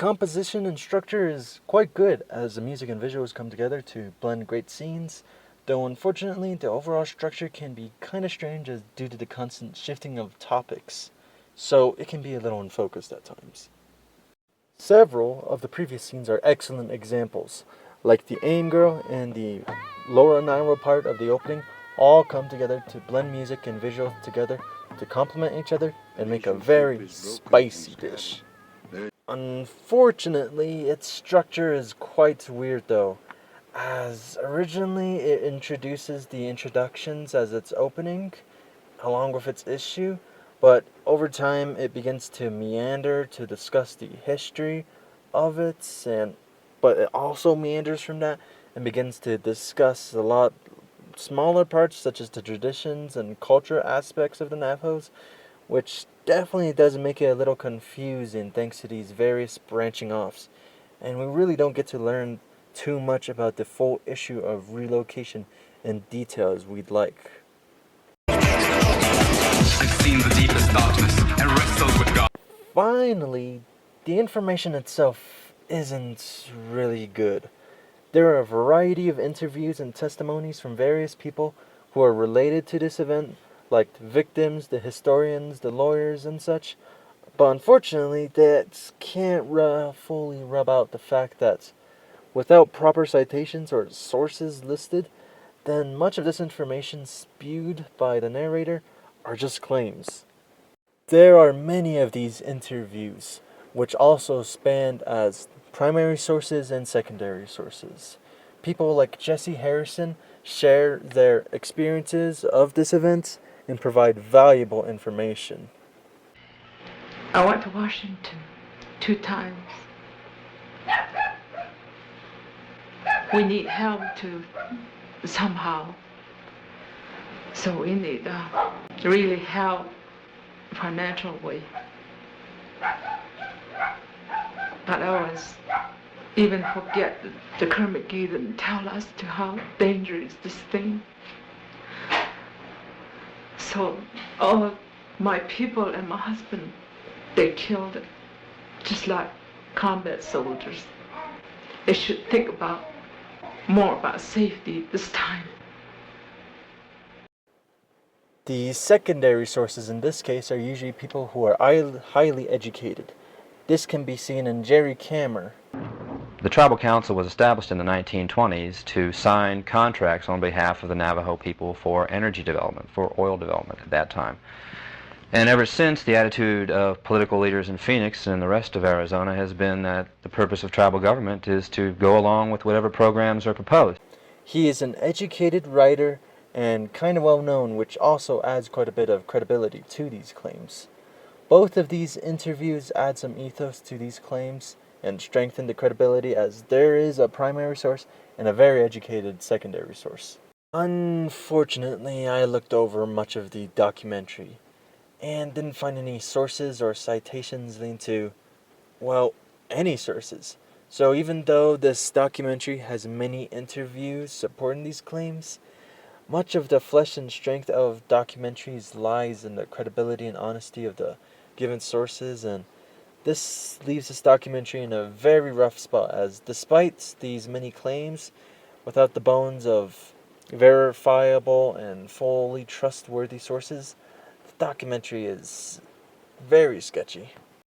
composition and structure is quite good as the music and visuals come together to blend great scenes, though unfortunately the overall structure can be kinda strange as due to the constant shifting of topics, so it can be a little unfocused at times. Several of the previous scenes are excellent examples, like the AIM girl and the Laura Nairo part of the opening all come together to blend music and visuals together to complement each other and make a very spicy dish. Unfortunately, its structure is quite weird though, as originally it introduces the introductions as its opening, along with its issue, but over time it begins to meander to discuss the history of it, but it also meanders from that and begins to discuss a lot smaller parts such as the traditions and culture aspects of the Navajos, which definitely does make it a little confusing thanks to these various branching offs, and we really don't get to learn too much about the full issue of relocation in detail as we'd like. I've seen the deepest darkness and wrestled with God. Finally, the information itself isn't really good. There are a variety of interviews and testimonies from various people who are related to this event, like the victims, the historians, the lawyers, and such. But unfortunately, that can't fully rub out the fact that without proper citations or sources listed, then much of this information spewed by the narrator are just claims. There are many of these interviews, which also span as primary sources and secondary sources. People like Jesse Harrison share their experiences of this event and provide valuable information. I went to Washington 2 times. We need help to somehow. So we need really help financially. But I always even forget the Kermit didn't tell us to how dangerous this thing. So all of my people and my husband, they killed it, just like combat soldiers. They should think more about safety this time. The secondary sources in this case are usually people who are highly educated. This can be seen in Jerry Kammer. The Tribal Council was established in the 1920s to sign contracts on behalf of the Navajo people for energy development, for oil development at that time. And ever since, the attitude of political leaders in Phoenix and the rest of Arizona has been that the purpose of tribal government is to go along with whatever programs are proposed. He is an educated writer and kind of well known, which also adds quite a bit of credibility to these claims. Both of these interviews add some ethos to these claims and strengthen the credibility as there is a primary source and a very educated secondary source. Unfortunately, I looked over much of the documentary and didn't find any sources or citations leading to, well, any sources. So even though this documentary has many interviews supporting these claims, much of the flesh and strength of documentaries lies in the credibility and honesty of the given sources, and this leaves this documentary in a very rough spot, as despite these many claims, without the bones of verifiable and fully trustworthy sources, the documentary is very sketchy.